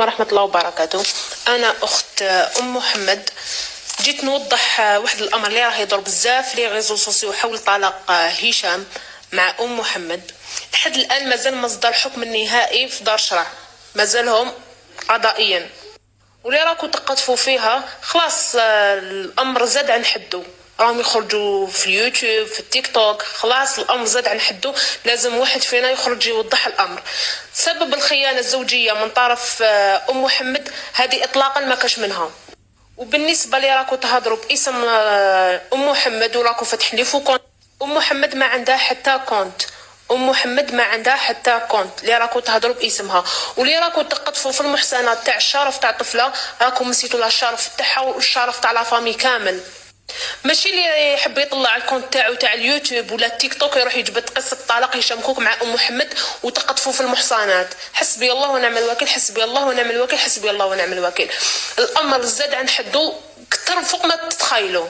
عليكم ورحمة الله وبركاته. أنا أخت أم محمد. جيت نوضح واحد الأمر اللي راه يضرب بزاف لي ريزو سوسيو حول طلاق هشام مع أم محمد. لحد الآن مازال مصدر حكم النهائي في دار شرع، مازالهم قضائيا، واللي راكو تقطفوا فيها خلاص. الأمر زاد عن حده، راهم يخرجوا في اليوتيوب في التيك توك، خلاص الامر زاد عن حده. لازم واحد فينا يخرج يوضح الامر. سبب الخيانه الزوجيه من طرف ام محمد هذه اطلاقا ما كاش منها. وبالنسبه لي راكو تهضروا باسم ام محمد وراكو فاتحين لي فو كونت. ام محمد ما عندها حتى كونت، ام محمد ما عندها حتى كونت. اللي راكو تهضروا باسمها واللي راكو تقطفوا في المحسنات تاع الشرف تاع طفله، راكو مسيتوا لها الشرف تاعها والشرف تاع لا فامي كامل. ماشي اللي يحب يطلع الكونت تاعو تاع اليوتيوب ولا التيك توك يروح يجبد قصه طلاق هشام كوك مع ام محمد وتقطفوا في المحصنات. حسبي الله ونعم الوكيل، حسبي الله ونعم الوكيل، حسبي الله ونعم الوكيل. الامر زاد عن حده كثر فوق ما تتخيلوا.